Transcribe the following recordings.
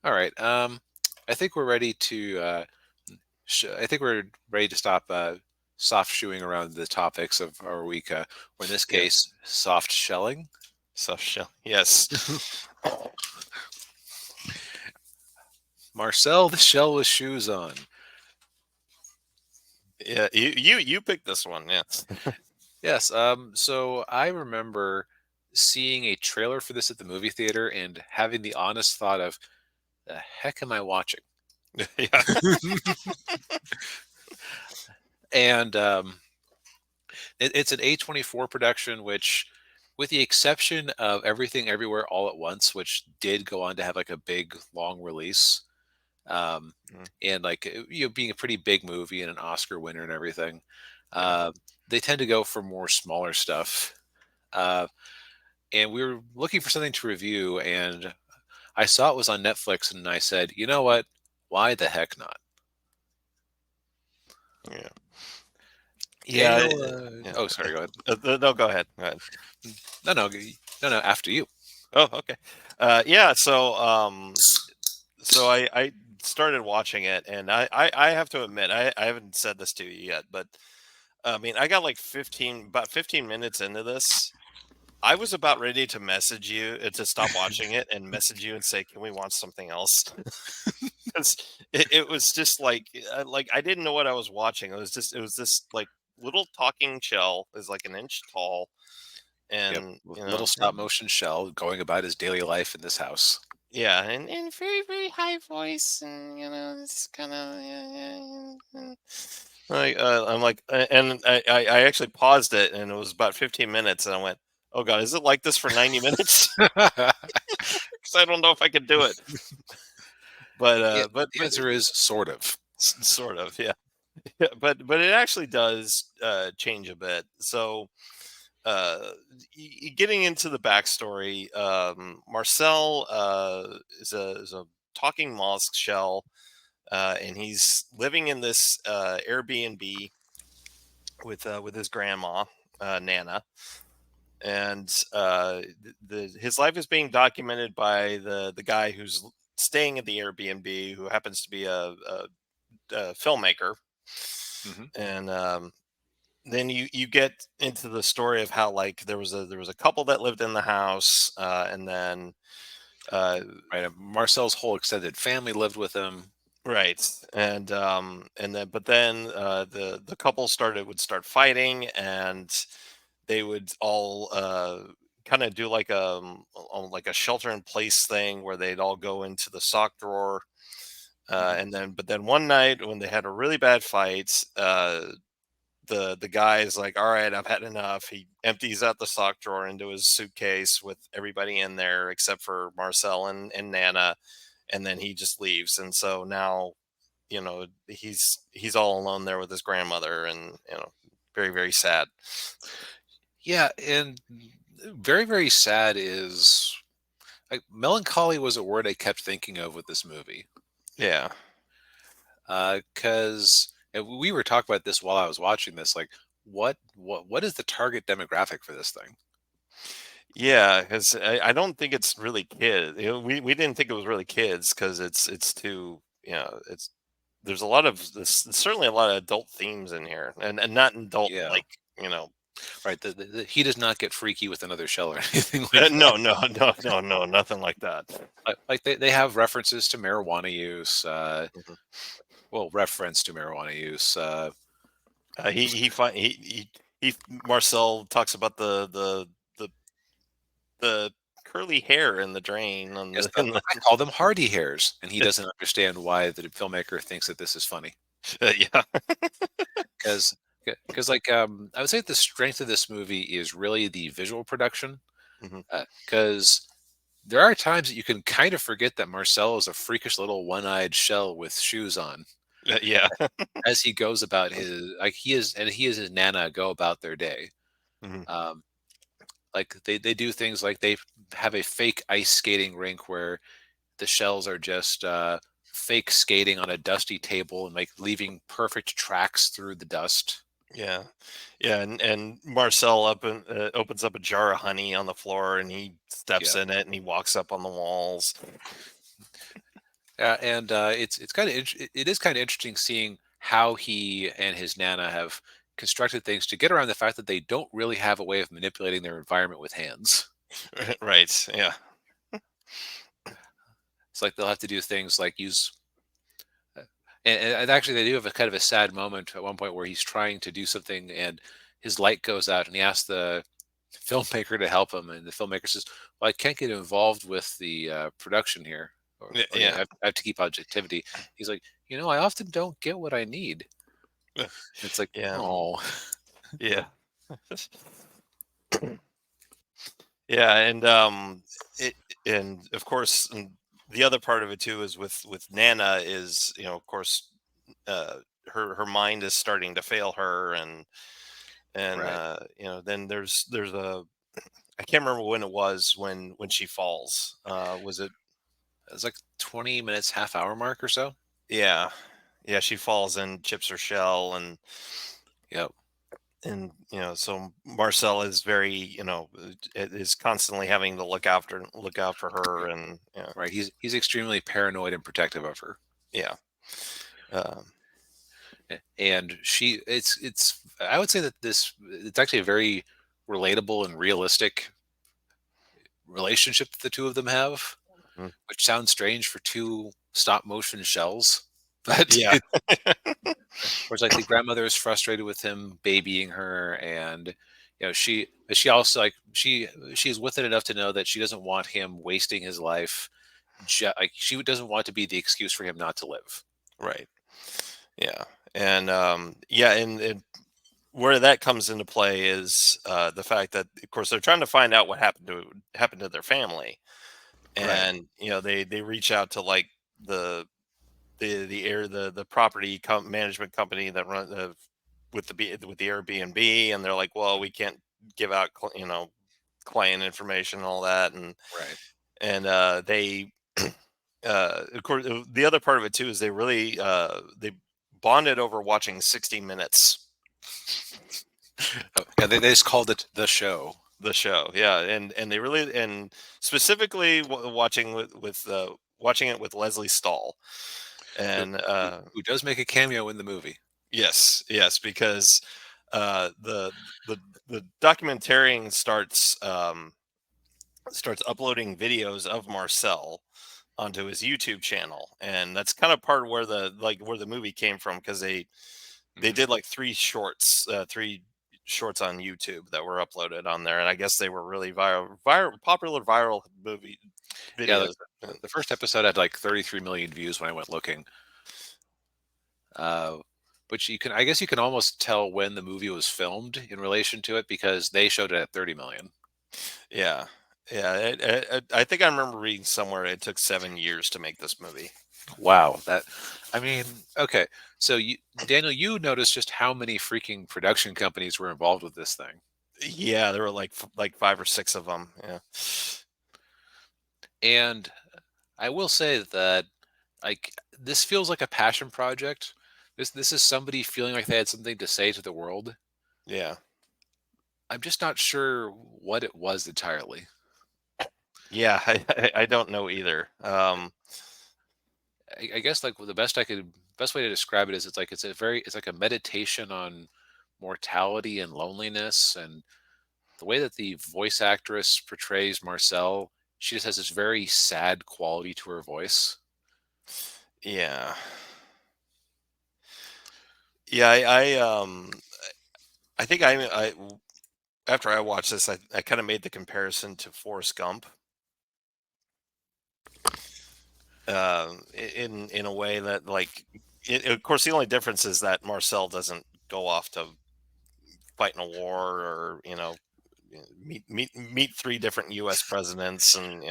All right. I think we're ready to. I think we're ready to stop soft shoeing around the topics of our week, or in this Yes. case, soft shelling. Soft shell. Yes. Marcel the Shell with shoes on. Yeah. You picked this one. Yes. Yes. So I remember seeing a trailer for this at the movie theater and having the honest thought of, the heck am I watching? Yeah. And it's an A24 production, which, with the exception of Everything Everywhere All at Once, which did go on to have like a big long release, um, Mm. and like being a pretty big movie and an Oscar winner and everything, Yeah. uh, they tend to go for more smaller stuff. Uh, and we were looking for something to review, and I saw it was on Netflix, and I said, you know what? Why the heck not? Yeah. Yeah. Daniel, Yeah. oh, sorry, go ahead. No, go ahead. Go ahead. No, no, no, no, after you. Oh, okay. Yeah. So I started watching it, and I have to admit, I haven't said this to you yet, but I mean, I got like about 15 minutes into this. I was about ready to message you to stop watching it and message you and say, "Can we watch something else?" 'Cause it was just like I didn't know what I was watching. It was this like little talking shell is like an inch tall, Yep, and little stop motion shell going about his daily life in this house. yeah, and very very high voice, and it's kind of like I'm like, and I actually paused it, and it was about 15 minutes, and I went, "Oh God, is it like this for 90 minutes?" Because I don't know if I could do it. But Yeah, the but answer is sort of. sort of, yeah. Yeah, but it actually does change a bit. So uh getting into the backstory, Marcel is a talking mollusk shell, and he's living in this Airbnb with his grandma, Nana, and his life is being documented by the guy who's staying at the Airbnb, who happens to be a filmmaker. Hmm. And then you get into the story of how, like, there was a couple that lived in the house, and then uh Right. Marcel's whole extended family lived with him. right, and then but then the couple would start fighting, and they would all kind of do like a shelter in place thing where they'd all go into the sock drawer, Hmm. but then one night when they had a really bad fight, the guy is like, "All right, I've had enough." He empties out the sock drawer into his suitcase with everybody in there except for Marcel and Nana, and then he just leaves. And so now, he's all alone there with his grandmother, and very very sad. Yeah, and very, very sad is, like, melancholy was a word I kept thinking of with this movie. Yeah, Because we were talking about this while I was watching this. Like, what is the target demographic for this thing? yeah, because I don't think it's really kids. We didn't think it was really kids because it's too, it's there's a lot of this, certainly a lot of adult themes in here, and not adult Yeah, like, right. He does not get freaky with another shell or anything like that. no, no, no, no, no, nothing like that. Like they have references to marijuana use. Mhm. Well, reference to marijuana use. He Marcel talks about the the curly hair in the drain on Yes, in the I call them hardy hairs, and he doesn't understand why the filmmaker thinks that this is funny. yeah. Because like, I would say the strength of this movie is really the visual production. Mhm. Because there are times that you can kind of forget that Marcel is a freakish little one-eyed shell with shoes on Yeah. as he goes about his, like, he is his Nana go about their day. Mhm. Um, like they do things like they have a fake ice skating rink where the shells are just fake skating on a dusty table and like leaving perfect tracks through the dust. Yeah. Yeah, and Marcel opens up a jar of honey on the floor, and he steps Yeah. in it, and he walks up on the walls. And it's kind of it is kind of interesting seeing how he and his nana have constructed things to get around the fact that they don't really have a way of manipulating their environment with hands. Right. Yeah. It's like they'll have to do things like use uh, and actually they do have a kind of a sad moment at one point where he's trying to do something and his light goes out and he asks the filmmaker to help him and the filmmaker says, well, I can't get involved with the production here, or Yeah. I have to keep objectivity. He's like, I often don't get what I need. It's like, Yeah. oh, Yeah. Yeah, and it and of course, and the other part of it too is with Nana is, of course, her mind is starting to fail her, and right. then there's a, I can't remember when it was when she falls. Was it? It's like 20 minutes, half hour mark or so. Yeah, yeah, she falls and chips her shell, Yep. and so Marcel is very, is constantly having to look out for her, and Right. He's extremely paranoid and protective of her. yeah. Um, And it's I would say that it's actually a very relatable and realistic relationship that the two of them have, mm, which sounds strange for two stop motion shells. But yeah. where it's like the grandmother is frustrated with him babying her, and she also like she's with it enough to know that she doesn't want him wasting his life. Like she doesn't want to be the excuse for him not to live. Right. Yeah. And yeah, and where that comes into play is the fact that, of course, they're trying to find out what happened to their family, Right. and they reach out to, like, the the property management company that run with the Airbnb, and they're like, well, we can't give out client information and all that, Right. and they of course, the other part of it too is they bonded over watching 60 Minutes, Oh, yeah, they just called it the show. the show. Yeah, and they really, and specifically watching it with Leslie Stahl, who, and who does make a cameo in the movie. yes, yes, because the the documentarian starts uploading videos of Marcel onto his YouTube channel, and that's kind of part where the movie came from, because they Mhm. did like three shorts on YouTube that were uploaded on there, and I guess they were really popular viral movie Yeah, videos. the first episode had like 33 million views when I went looking. Uh, which I guess you can almost tell when the movie was filmed in relation to it because they showed it at 30 million. Yeah, yeah. I think I remember reading somewhere it took 7 years to make this movie. Wow, I mean, okay. So Daniel, you noticed just how many freaking production companies were involved with this thing. Yeah, there were like five or six of them. Yeah, And I will say that like this feels like a passion project. This is somebody feeling like they had something to say to the world. yeah, I'm just not sure what it was entirely. yeah. I don't know either. I guess like the best way to describe it is it's like a meditation on mortality and loneliness, and the way that the voice actress portrays Marcel, she just has this very sad quality to her voice. Yeah, yeah. I think after I watched this, I kind of made the comparison to Forrest Gump, in a way that, like, of course, the only difference is that Marcel doesn't go off to fight in a war, or meet three different U.S. presidents, and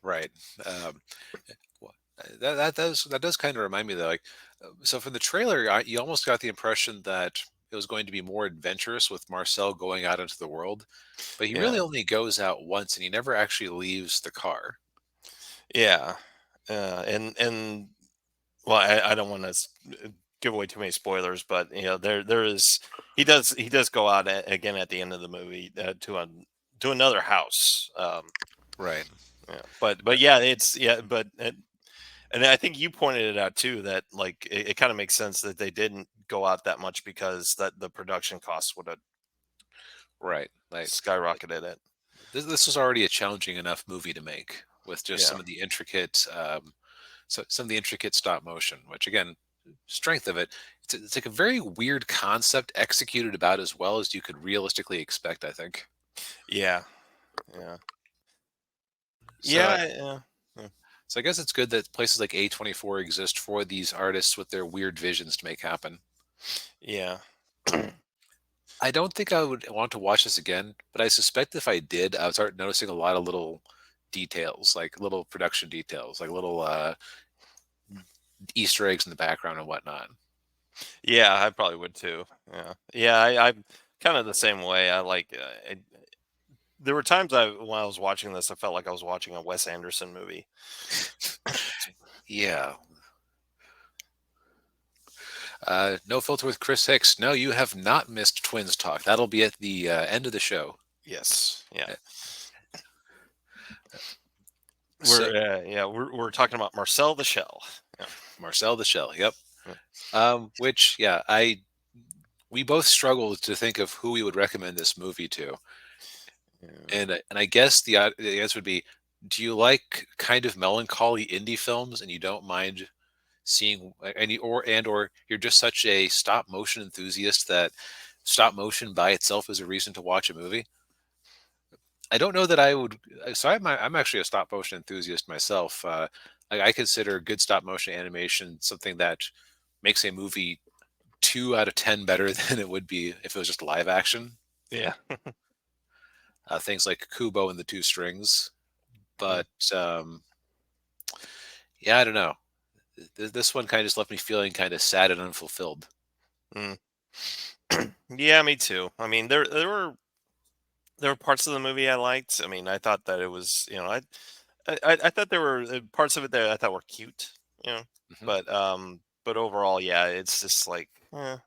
Right. Um, that does kind of remind me though. Like, so from the trailer, you almost got the impression that it was going to be more adventurous with Marcel going out into the world, but he yeah, really only goes out once, and he never actually leaves the car. yeah, and well, I don't want to give away too many spoilers, but there is, he does go out again at the end of the movie, to another house. Right. Yeah, but yeah, it's, yeah, but And I think you pointed it out too, that like it kind of makes sense that they didn't go out that much because that the production costs would have Right. Like skyrocketed it. this was already a challenging enough movie to make with just Yeah. some of the intricate some of the intricate stop motion, which again, strength of it, it's like a very weird concept executed about as well as you could realistically expect, I think. Yeah. Yeah. So Yeah. Yeah. Yeah. so I guess it's good that places like A24 exist for these artists with their weird visions to make happen. Yeah. I don't think I would want to watch this again, but I suspect if I did, I would start noticing a lot of little details, like little production details, like little Easter eggs in the background and whatnot. Yeah, I probably would too. Yeah. Yeah, I'm kind of the same way. I like there were times when I was watching this, I felt like I was watching a Wes Anderson movie. Yeah. No filter with Chris Hicks. No, you have not missed Twins Talk. That'll be at the end of the show. Yes. Yeah. Uh, So, We're talking about Marcel the Shell. Yeah. Marcel the Shell. Yep. Yeah. Which, yeah, we both struggled to think of who we would recommend this movie to, Yeah. and I guess the answer would be, do you like kind of melancholy indie films, and you don't mind seeing any or you're just such a stop motion enthusiast that stop motion by itself is a reason to watch a movie? I don't know that I would. So I'm actually a stop motion enthusiast myself. I consider good stop motion animation something that makes a movie 2 out of 10 better than it would be if it was just live action. Yeah. Things like Kubo and the Two Strings, Mm, but yeah, I don't know. This one kind of just left me feeling kind of sad and unfulfilled. mm. Yeah, me too. I mean, there were parts of the movie I liked. I mean, I thought that it was, I thought there were parts of it that I thought were cute, you know, Hmm. but overall, yeah, it's just like, yeah,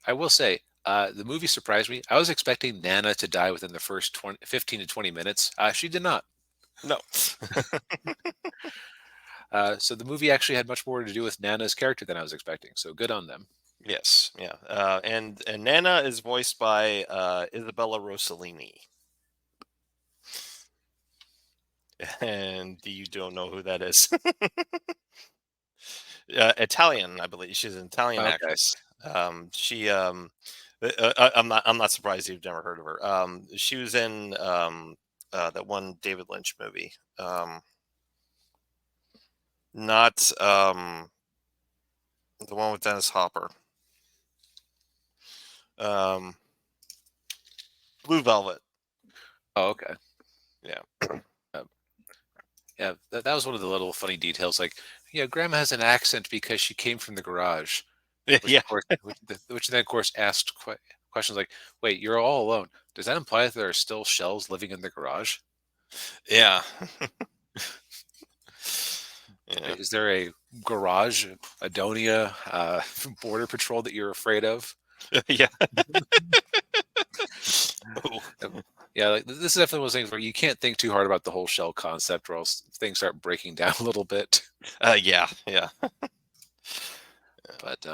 I will say, the movie surprised me. I was expecting Nana to die within the first 15 to 20 minutes. She did not. no, So the movie actually had much more to do with Nana's character than I was expecting. So good on them. yes, yeah, and Nana is voiced by Isabella Rossellini, and you don't know who that is. Italian, I believe she's an Italian Okay. actress. She I'm not surprised you've never heard of her. She was in that one David Lynch movie. Not the one with Dennis Hopper. Um, Blue Velvet. Oh, okay. Yeah. Uh, yeah, that was one of the little funny details. Like, yeah, Grandma has an accent because she came from the garage, which Yeah. of course, which then of course asked questions like, "Wait, you're all alone. Does that imply that there are still shells living in the garage? Yeah. Yeah. Is there a garage Adonia border patrol that you're afraid of?" Yeah. Ooh. Um, Yeah, like this is definitely one of those things where you can't think too hard about the whole shell concept, or else things start breaking down a little bit. Yeah. Yeah. But